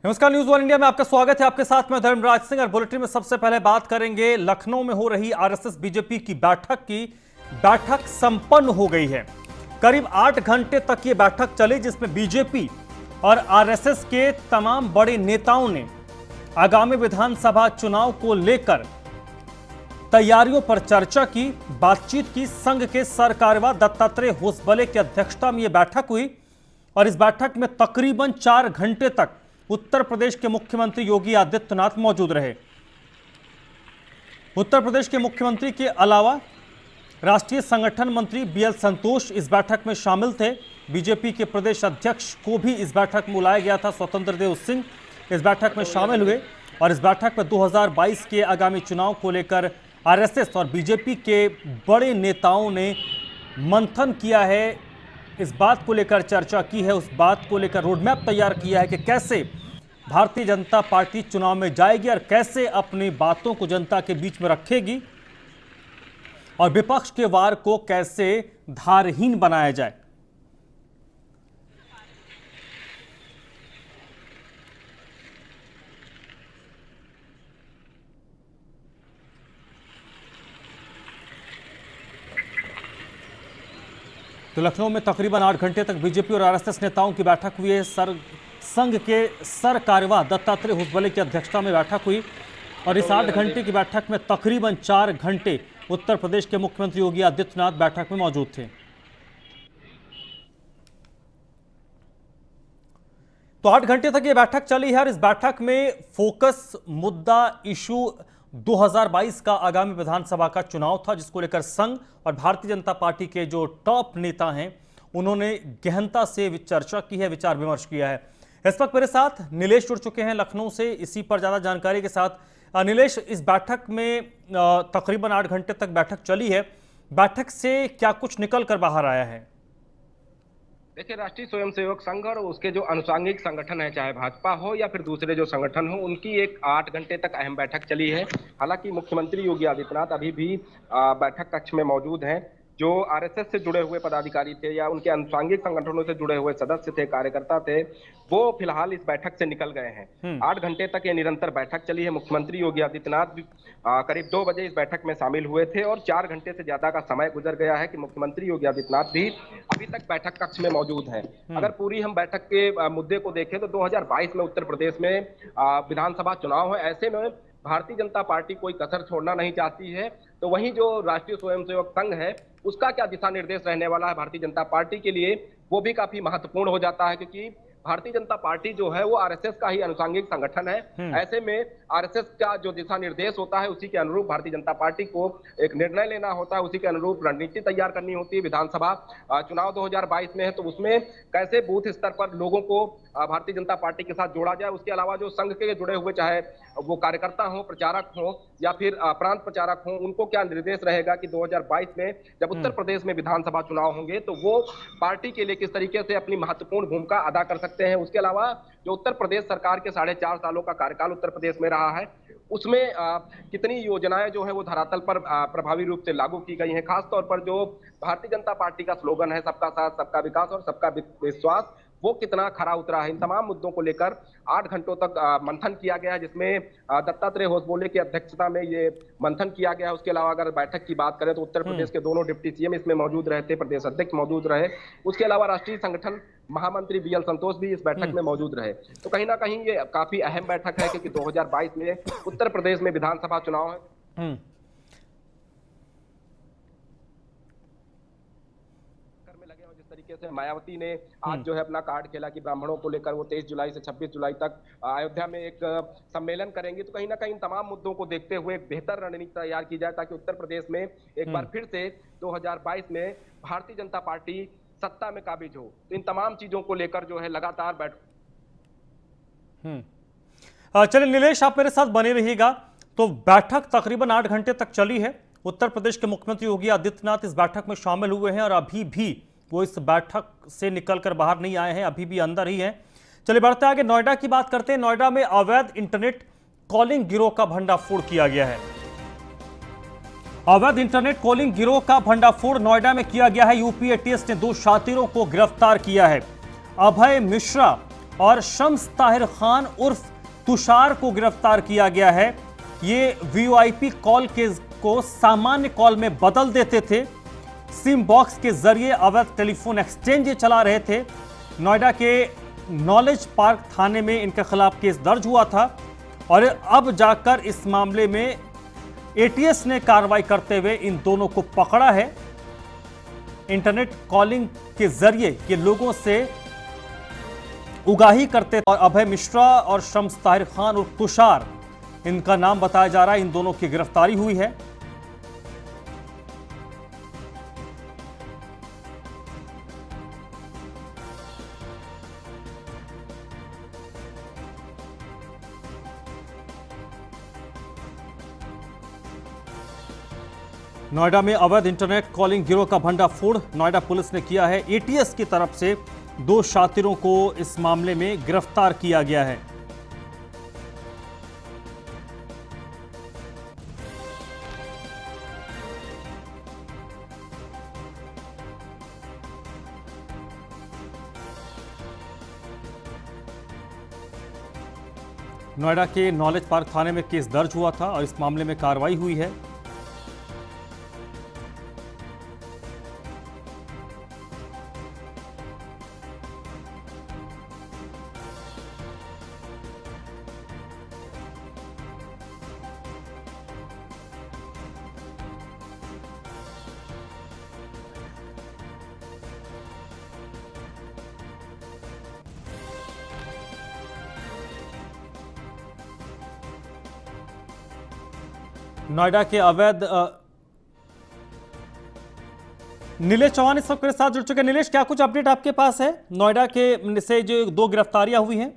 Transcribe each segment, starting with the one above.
नमस्कार, news one India में आपका स्वागत है। आपके साथ मैं धर्मराज सिंह और बुलेटिन में सबसे पहले बात करेंगे लखनऊ में हो रही आरएसएस बीजेपी की बैठक संपन्न हो गई है। करीब 8 घंटे तक ये बैठक चली, जिसमें बीजेपी और आरएसएस के तमाम बड़े नेताओं ने आगामी विधानसभा चुनाव को लेकर तैयारियों पर चर्चा की, बातचीत की। संघ के सरकार्यवाह दत्तात्रेय होसबले की अध्यक्षता में यह बैठक हुई और इस बैठक में तकरीबन 4 घंटे तक उत्तर प्रदेश के मुख्यमंत्री योगी आदित्यनाथ मौजूद रहे। उत्तर प्रदेश के मुख्यमंत्री के अलावा राष्ट्रीय संगठन मंत्री बीएल संतोष इस बैठक में शामिल थे। बीजेपी के प्रदेश अध्यक्ष को भी इस बैठक में बुलाया गया था। स्वतंत्र देव सिंह इस बैठक में शामिल हुए और इस बैठक में 2022 के आगामी चुनाव को लेकर आरएसएस और बीजेपी के बड़े नेताओं ने मंथन किया है, इस बात को लेकर चर्चा की है, उस बात को लेकर रोडमैप तैयार किया है कि कैसे भारतीय जनता पार्टी चुनाव में जाएगी और कैसे अपनी बातों को जनता के बीच में रखेगी और विपक्ष के वार को कैसे धारहीन बनाया जाए। तो लखनऊ में तकरीबन 8 घंटे तक बीजेपी और आरएसएस नेताओं की बैठक हुई है। संघ के सरकार्यवाह दत्तात्रेय होसबले की अध्यक्षता में बैठक हुई और इस 8 घंटे की बैठक में तकरीबन 4 घंटे उत्तर प्रदेश के मुख्यमंत्री योगी आदित्यनाथ बैठक में मौजूद थे। तो 8 घंटे तक ये बैठक चली है और इस बैठक में फोकस मुद्दा इशू 2022 का आगामी विधानसभा का चुनाव था, जिसको लेकर संघ और भारतीय जनता पार्टी के जो टॉप नेता हैं उन्होंने गहनता से चर्चा की है, विचार विमर्श किया है। इस वक्त मेरे साथ नीलेश जुड़ चुके हैं लखनऊ से, इसी पर ज्यादा जानकारी के साथ। नीलेश, इस बैठक में तकरीबन 8 घंटे तक बैठक चली है, बैठक से क्या कुछ निकल कर बाहर आया है? देखिए, राष्ट्रीय स्वयंसेवक संघ और उसके जो अनुषंगिक संगठन है, चाहे भाजपा हो या फिर दूसरे जो संगठन हो, उनकी एक 8 घंटे तक अहम बैठक चली है। हालांकि मुख्यमंत्री योगी आदित्यनाथ अभी भी बैठक कक्ष में मौजूद हैं। जो आरएसएस से जुड़े हुए पदाधिकारी थे या उनके अनुषंगिक संगठनों से जुड़े हुए सदस्य थे, कार्यकर्ता थे, वो फिलहाल इस बैठक से निकल गए हैं। 8 घंटे तक ये निरंतर बैठक चली है। मुख्यमंत्री योगी आदित्यनाथ भी करीब 2 बजे इस बैठक में शामिल हुए थे और 4 घंटे से ज्यादा का समय गुजर गया है कि मुख्यमंत्री योगी आदित्यनाथ भी अभी तक बैठक कक्ष में मौजूद हैं। अगर पूरी हम बैठक के मुद्दे को देखें तो 2022 में उत्तर प्रदेश में विधानसभा चुनाव है। ऐसे में भारतीय जनता पार्टी कोई कसर छोड़ना नहीं चाहती है। तो वहीं जो राष्ट्रीय स्वयंसेवक संघ है, उसका क्या दिशा निर्देश रहने वाला है भारतीय जनता पार्टी के लिए, वो भी काफी महत्वपूर्ण हो जाता है, क्योंकि भारतीय जनता पार्टी जो है वो आरएसएस का ही अनुषंगिक संगठन है। ऐसे में आरएसएस का जो दिशा निर्देश होता है उसी के अनुरूप भारतीय जनता पार्टी को एक निर्णय लेना होता है, उसी के अनुरूप रणनीति तैयार करनी होती है। विधानसभा चुनाव 2022 में है तो उसमें कैसे बूथ स्तर पर लोगों को भारतीय जनता पार्टी के साथ जोड़ा जाए। उसके अलावा जो संघ के जुड़े हुए, चाहे वो कार्यकर्ता हो, प्रचारक हो या फिर प्रांत प्रचारक हो, उनको क्या निर्देश रहेगा कि 2022 में जब उत्तर प्रदेश में विधानसभा चुनाव होंगे तो वो पार्टी के लिए किस तरीके से अपनी महत्वपूर्ण भूमिका अदा कर सकते हैं। उसके अलावा जो उत्तर प्रदेश सरकार के 4.5 सालों का कार्यकाल उत्तर प्रदेश में रहा है, उसमें कितनी योजनाएं जो है वो धरातल पर प्रभावी रूप से लागू की गई हैं। खासतौर पर जो भारतीय जनता पार्टी का स्लोगन है, सबका साथ सबका विकास और सबका विश्वास, वो कितना खरा उतरा है। इन तमाम मुद्दों को लेकर 8 घंटों तक मंथन किया गया, जिसमें दत्तात्रेय होसबले की अध्यक्षता में ये मंथन किया गया। उसके अलावा अगर बैठक की बात करें तो उत्तर प्रदेश के दोनों डिप्टी सीएम इसमें मौजूद रहे थे, प्रदेश अध्यक्ष मौजूद रहे। उसके अलावा राष्ट्रीय संगठन महामंत्री बीएल संतोष भी इस बैठक में मौजूद रहे। तो कहीं ना कहीं ये काफी अहम बैठक है, क्योंकि 2022 में उत्तर प्रदेश में विधानसभा चुनाव है। से मायावती ने आज जो है अपना कार्ड खेला कि ब्राह्मणों को लेकर वो 23 जुलाई से 26 जुलाई तक अयोध्या में एक सम्मेलन करेंगे। तो कहीं ना कहीं इन तमाम मुद्दों को देखते हुए एक बेहतर रणनीति तैयार की जाए, ताकि उत्तर प्रदेश में एक बार फिर से 2022 में भारतीय जनता पार्टी सत्ता में काबिज हो। तो इन तमाम चीजों को लेकर जो है लगातार चलिए नीलेश, आप मेरे साथ बने रहिएगा। तो बैठक तकरीबन 8 घंटे तक चली है। उत्तर प्रदेश के मुख्यमंत्री योगी आदित्यनाथ इस बैठक में शामिल हुए हैं और अभी भी वो इस बैठक से निकलकर बाहर नहीं आए हैं, अभी भी अंदर ही हैं। चलिए बढ़ते आगे, नोएडा की बात करते हैं। नोएडा में अवैध इंटरनेट कॉलिंग गिरोह का भंडाफोड़ किया गया है। अवैध इंटरनेट कॉलिंग गिरोह का भंडाफोड़ नोएडा में किया गया है। यूपी एटीएस ने 2 शातिरों को गिरफ्तार किया है। अभय मिश्रा और शम्स ताहिर खान उर्फ तुषार को गिरफ्तार किया गया है। ये वीओआईपी कॉल को सामान्य कॉल में बदल देते थे। सिम बॉक्स के जरिए अवैध टेलीफोन एक्सचेंज चला रहे थे। नोएडा के नॉलेज पार्क थाने में इनके खिलाफ केस दर्ज हुआ था और अब जाकर इस मामले में एटीएस ने कार्रवाई करते हुए इन दोनों को पकड़ा है। इंटरनेट कॉलिंग के जरिए ये लोगों से उगाही करते और अभय मिश्रा और शम्स ताहिर खान और तुषार इनका नाम बताया जा रहा है। इन दोनों की गिरफ्तारी हुई है। नोएडा में अवैध इंटरनेट कॉलिंग गिरोह का भंडाफोड़ नोएडा पुलिस ने किया है। एटीएस की तरफ से 2 शातिरों को इस मामले में गिरफ्तार किया गया है। नोएडा के नॉलेज पार्क थाने में केस दर्ज हुआ था और इस मामले में कार्रवाई हुई है। नोएडा के अवैध नीलेश चौहान इस वक्त मेरे साथ जुड़ चुके हैं। नीलेश, क्या कुछ अपडेट आपके पास है नोएडा के से जो 2 गिरफ्तारियां हुई हैं?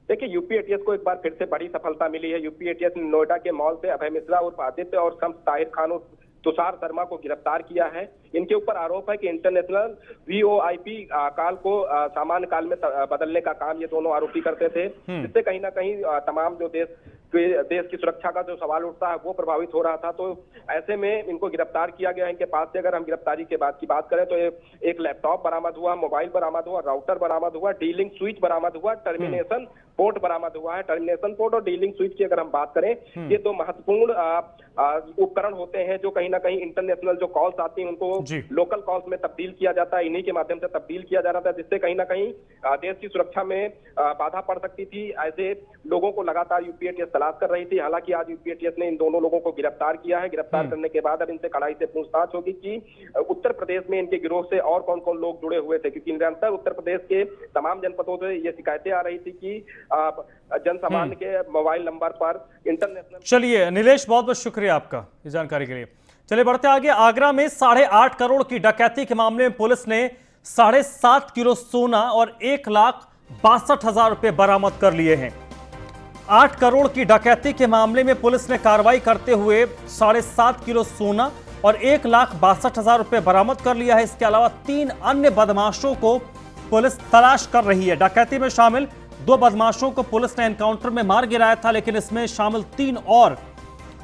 देखिए, यूपी एटीएस को एक बार फिर से बड़ी सफलता मिली है। यूपी एटीएस ने नोएडा के मॉल से अभय मिश्रा उर्फ आदित्य और शम्स ताहिर खान उर्फ तुषार शर्मा को गिरफ्तार किया है। इनके ऊपर आरोप है कि इंटरनेशनल वीओआईपी कॉल को सामान्य काल में बदलने का काम ये दोनों आरोपी करते थे, जिससे कहीं ना कहीं तमाम जो देश की सुरक्षा का जो सवाल उठता है वो प्रभावित हो रहा था। तो ऐसे में इनको गिरफ्तार किया गया है। इनके पास से अगर हम गिरफ्तारी के बाद की बात करें तो एक लैपटॉप बरामद हुआ, मोबाइल बरामद हुआ, राउटर बरामद हुआ, डीलिंग स्विच बरामद हुआ, टर्मिनेशन पोर्ट बरामद हुआ है। टर्मिनेशन पोर्ट और डीलिंग स्विच की अगर हम बात करें, ये 2 महत्वपूर्ण उपकरण होते हैं जो कहीं ना कहीं इंटरनेशनल जो कॉल्स आती हैं उनको लोकल कॉल्स में तब्दील किया जाता है। इन्हीं के माध्यम से तब्दील किया जा रहा था, जिससे कहीं ना कहीं देश की सुरक्षा में बाधा पड़ सकती थी। ऐसे लोगों को लगातार यूपी एटीएस तलाश कर रही थी। हालांकि आज यूपी एटीएस ने इन दोनों लोगों को गिरफ्तार किया है। गिरफ्तार करने के बाद अब इनसे कड़ाई से पूछताछ होगी कि उत्तर प्रदेश में इनके गिरोह से और कौन कौन लोग जुड़े हुए थे, क्योंकि निरंतर उत्तर प्रदेश के तमाम जनपदों से ये शिकायतें आ रही थी कि जनसामान्य के मोबाइल नंबर पर इंटरनेशनल। चलिए नीलेश, बहुत बहुत शुक्रिया आपका इस जानकारी के लिए। चलिए बढ़ते आगे। आगरा में 8.5 करोड़ की डकैती के मामले में पुलिस ने 7.5 किलो सोना और 1,62,000 रुपए बरामद कर लिए हैं। 8 करोड़ की डकैती के मामले में पुलिस ने कार्रवाई करते हुए 7.5 किलो सोना और 1,62,000 रुपए बरामद कर लिया है। इसके अलावा 3 अन्य बदमाशों को पुलिस तलाश कर रही है। डकैती में शामिल 2 बदमाशों को पुलिस ने एनकाउंटर में मार गिराया था, लेकिन इसमें शामिल 3 और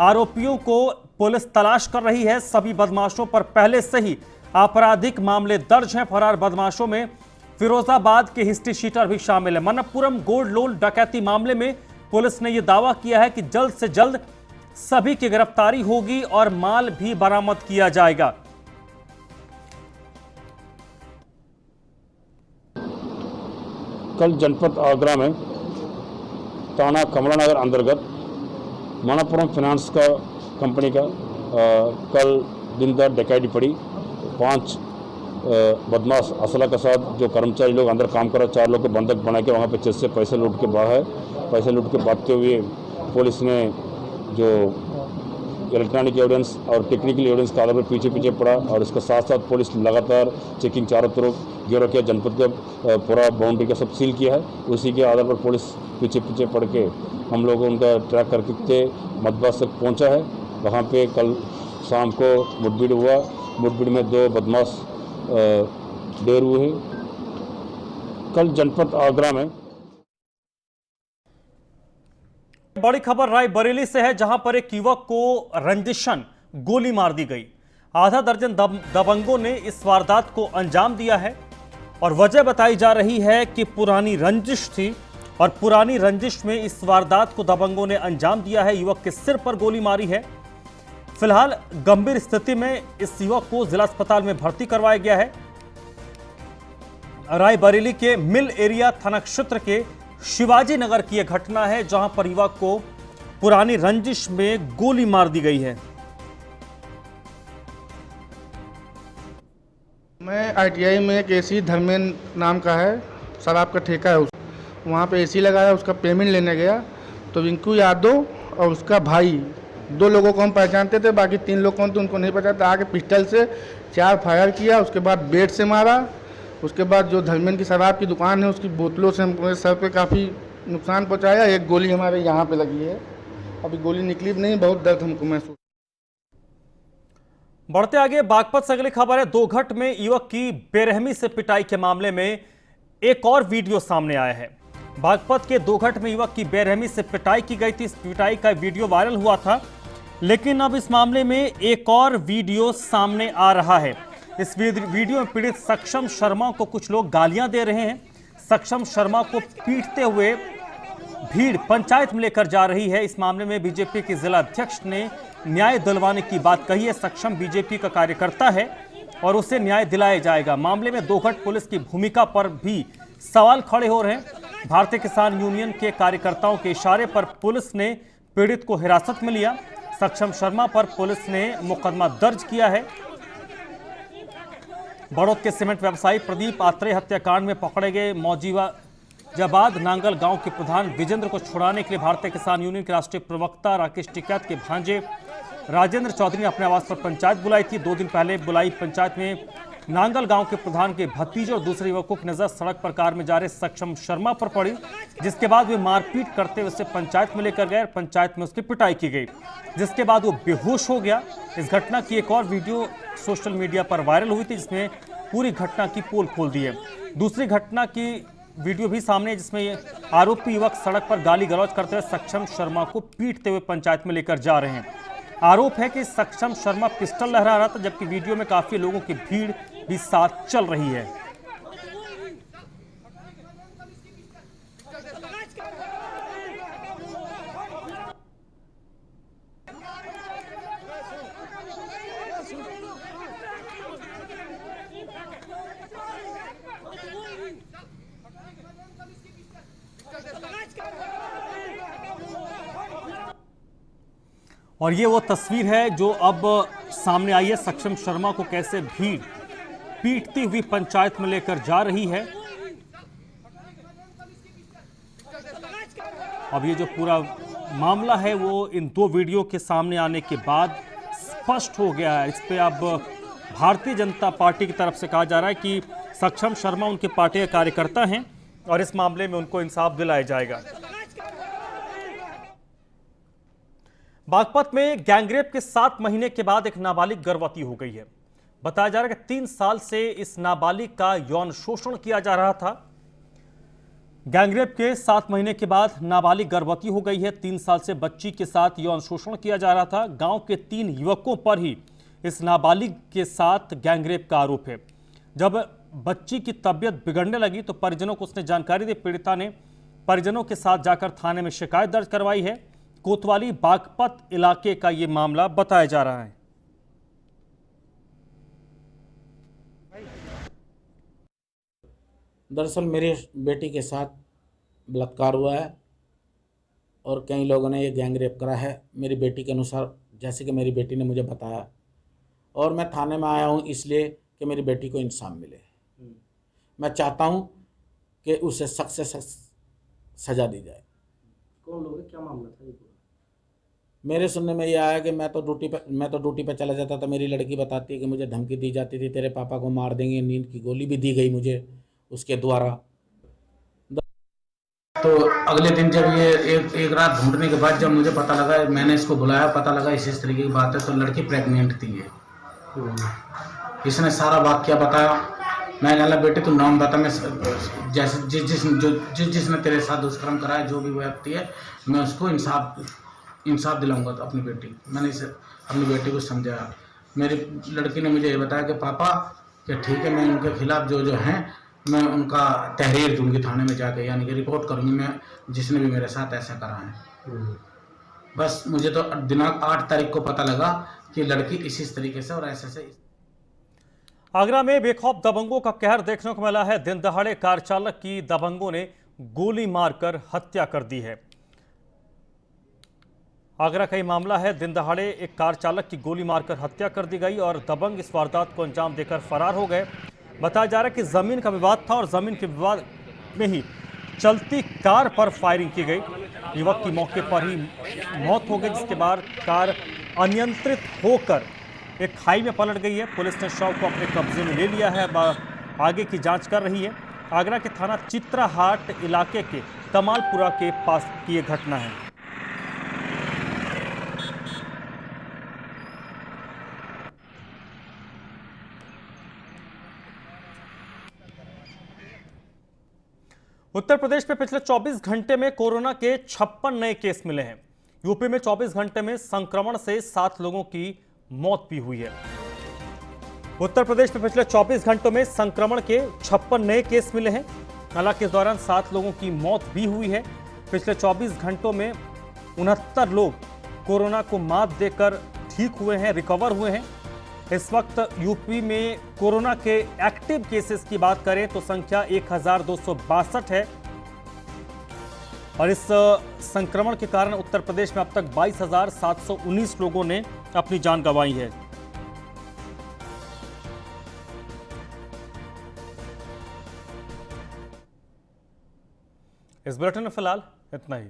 आरोपियों को पुलिस तलाश कर रही है। सभी बदमाशों पर पहले से ही आपराधिक मामले दर्ज हैं। फरार बदमाशों में फिरोजाबाद के हिस्ट्री शीटर भी शामिल है। मनप्पुरम गोल्ड लोन डकैती मामले में पुलिस ने यह दावा किया है कि जल्द से जल्द सभी की गिरफ्तारी होगी और माल भी बरामद किया जाएगा। कल जनपद आगरा में थाना कमलानगर अंतर्गत मनप्पुरम फाइनेंस का कंपनी का कल दिन दर डकैती पड़ी। 5 बदमाश असला के साथ जो कर्मचारी लोग अंदर काम कर रहे 4 लोग को बंधक बना के वहाँ पे चेस्ट से पैसे लूट के बाहर पैसे लूट के भागते हुए पुलिस ने जो इलेक्ट्रॉनिक एविडेंस और टेक्निकल एविडेंस के आधार पर पीछे पीछे पड़ा और इसके साथ साथ पुलिस लगातार चेकिंग चारों तरफ गिरोह किया। जनपद का पूरा बाउंड्री का सब सील किया है। उसी के आधार पर पुलिस पीछे पीछे पड़ के हम लोग उनका ट्रैक करके मधबास तक पहुंचा है। वहाँ पे कल शाम को मुठभेड़ हुआ। मुठभेड़ में 2 बदमाश ढेर हुए हैं। कल जनपद आगरा में बड़ी खबर रायबरेली से है, जहां पर एक युवक को रंजिशन गोली मार दी गई। आधा दर्जन दबंगों ने इस वारदात को अंजाम दिया है। और वजह बताई जा रही है कि पुरानी रंजिश थी और पुरानी रंजिश में इस वारदात को दबंगों ने अंजाम दिया है। युवक के सिर पर गोली मारी है। फिलहाल गंभीर स्थिति में इस युवक को जिला अस्पताल में भर्ती करवाया गया है। रायबरेली के मिल एरिया थाना क्षेत्र के शिवाजी नगर की यह घटना है, जहां पर युवक को पुरानी रंजिश में गोली मार दी गई है। मैं ITI में एक एसी धर्मेंद्र नाम का है, शराब का ठेका है, वहाँ पे एसी लगाया, उसका पेमेंट लेने गया तो रिंकू यादव और उसका भाई 2 लोगों को हम पहचानते थे, बाकी 3 लोग कौन थे उनको नहीं पता था। आगे पिस्टल से 4 फायर किया, उसके बाद बेड से मारा। उसके बाद जो धर्मेंद्र की शराब की दुकान है उसकी बोतलों से हमको सर पे काफ़ी नुकसान पहुँचाया। एक गोली हमारे यहाँ पे लगी है, अभी गोली निकली नहीं, बहुत दर्द हमको महसूस। बढ़ते आगे बागपत से अगली खबर है। दोघट में युवक की बेरहमी से पिटाई के मामले में एक और वीडियो सामने आया है। बागपत के दोघट में युवक की बेरहमी से पिटाई की गई थी। इस पिटाई का वीडियो वायरल हुआ था, लेकिन अब इस मामले में एक और वीडियो सामने आ रहा है। इस वीडियो में पीड़ित सक्षम शर्मा को कुछ लोग गालियां दे रहे हैं। सक्षम शर्मा को पीटते हुए भीड़ पंचायत में लेकर जा रही है। इस मामले में बीजेपी के जिला अध्यक्ष ने न्याय दिलवाने की बात कही है। सक्षम बीजेपी का कार्यकर्ता है और उसे न्याय दिलाया जाएगा। मामले में दोघट पुलिस की भूमिका पर भी सवाल खड़े हो रहे हैं। भारतीय किसान यूनियन के कार्यकर्ताओं के इशारे पर पुलिस ने पीड़ित को हिरासत में लिया। सक्षम शर्मा पर पुलिस ने मुकदमा दर्ज किया है। बड़ौद के सीमेंट व्यवसायी प्रदीप आत्रेय हत्याकांड में पकड़े गए मौजीवाजाबाद नांगल गांव के प्रधान विजेंद्र को छुड़ाने के लिए भारतीय किसान यूनियन के राष्ट्रीय प्रवक्ता राकेश टिकैत के भांजे राजेंद्र चौधरी ने अपने आवास पर पंचायत बुलाई थी। 2 दिन पहले बुलाई पंचायत में नांगल गांव के प्रधान के भतीजे और दूसरे युवकों की नजर सड़क पर कार में जा रहे सक्षम शर्मा पर पड़ी, जिसके बाद वे मारपीट करते हुए उसे पंचायत में लेकर गए। पंचायत में उसकी पिटाई की गई, जिसके बाद वो बेहोश हो गया। इस घटना की एक और वीडियो सोशल मीडिया पर वायरल हुई थी, जिसमें पूरी घटना की पोल खोल दी है। दूसरी घटना की वीडियो भी सामने है, जिसमें आरोपी युवक सड़क पर गाली गलौज करते हुए सक्षम शर्मा को पीटते हुए पंचायत में लेकर जा रहे हैं। आरोप है कि सक्षम शर्मा पिस्टल लहरा रहा था, जबकि वीडियो में काफी लोगों की भीड़ भी साथ चल रही है। और ये वो तस्वीर है जो अब सामने आई है। सक्षम शर्मा को कैसे भीड़ पीटती हुई पंचायत में लेकर जा रही है। अब ये जो पूरा मामला है वो इन 2 वीडियो के सामने आने के बाद स्पष्ट हो गया है। इस पे अब भारतीय जनता पार्टी की तरफ से कहा जा रहा है कि सक्षम शर्मा उनके पार्टी के कार्यकर्ता हैं और इस मामले में उनको इंसाफ दिलाया जाएगा। बागपत में गैंगरेप के 7 महीने के बाद एक नाबालिग गर्भवती हो गई है। बताया जा रहा है कि 3 साल से इस नाबालिग का यौन शोषण किया जा रहा था। गैंगरेप के 7 महीने के बाद नाबालिग गर्भवती हो गई है। 3 साल से बच्ची के साथ यौन शोषण किया जा रहा था। गांव के 3 युवकों पर ही इस नाबालिग के साथ गैंगरेप का आरोप है। जब बच्ची की तबीयत बिगड़ने लगी तो परिजनों को उसने जानकारी दी। पीड़िता ने परिजनों के साथ जाकर थाने में शिकायत दर्ज करवाई है। कोतवाली बागपत इलाके का ये मामला बताया जा रहा है। दरअसल मेरी बेटी के साथ बलात्कार हुआ है और कई लोगों ने ये गैंग रेप करा है मेरी बेटी के अनुसार, जैसे कि मेरी बेटी ने मुझे बताया। और मैं थाने में आया हूँ इसलिए कि मेरी बेटी को इंसाफ मिले। मैं चाहता हूँ कि उसे सख्त से सख्त सज़ा दी जाए। कौन लोग, क्या मामला था ये? मेरे सुनने में यह आया कि मैं तो ड्यूटी पे चला जाता था। मेरी लड़की बताती है कि मुझे धमकी दी जाती थी, तेरे पापा को मार देंगे। नींद की गोली भी दी गई मुझे उसके द्वारा। तो अगले दिन जब ये एक रात ढूंढने के बाद जब मुझे पता लगा, मैंने इसको बुलाया, पता लगा इस तरीके की बात है, तो लड़की प्रेग्नेंट थी। ये इसने सारा वाक्य बताया। मैं कहला बेटे तू नाम बता, मैं जैसे जिसने तेरे साथ दुष्कर्म कराया जो भी व्यक्ति है मैं उसको इंसाफ दिलाऊंगा। तो अपनी बेटी, मैंने इसे अपनी बेटी को समझाया। मेरी लड़की ने मुझे ये बताया कि पापा कि ठीक है, मैं उनके खिलाफ जो हैं मैं उनका तहरीर दूंगी थाने में जाके, यानी कि रिपोर्ट करूंगी मैं जिसने भी मेरे साथ ऐसा करा है। बस मुझे तो दिनांक 8 तारीख को पता लगा कि लड़की इस तरीके से और ऐसे आगरा में बेखौफ दबंगों का कहर देखने को मिला है। दिन दहाड़े कार चालक की दबंगों ने गोली मारकर हत्या कर दी है। आगरा का ही मामला है। दिन दहाड़े एक कार चालक की गोली मारकर हत्या कर दी गई और दबंग इस वारदात को अंजाम देकर फरार हो गए। बताया जा रहा है कि जमीन का विवाद था और जमीन के विवाद में ही चलती कार पर फायरिंग की गई। युवक की मौके पर ही मौत हो गई, जिसके बाद कार अनियंत्रित होकर एक खाई में पलट गई है। पुलिस ने शव को अपने कब्जे में ले लिया है, आगे की जांच कर रही है। आगरा के थाना चित्राहाट इलाके के कमालपुरा के पास की यह घटना है। उत्तर प्रदेश में पिछले 24 घंटे में कोरोना के 56 नए केस मिले हैं। यूपी में 24 घंटे में संक्रमण से 7 लोगों की मौत भी हुई है। उत्तर प्रदेश में पिछले 24 घंटों में संक्रमण के 56 नए केस मिले हैं। हालांकि इस दौरान 7 लोगों की मौत भी हुई है। पिछले 24 घंटों में 69 लोग कोरोना को मात देकर ठीक हुए हैं, रिकवर हुए हैं। इस वक्त यूपी में कोरोना के एक्टिव केसेस की बात करें तो संख्या 1262 है और इस संक्रमण के कारण उत्तर प्रदेश में अब तक 22,719 लोगों ने अपनी जान गंवाई है। इस बुलेटिन में फिलहाल इतना ही।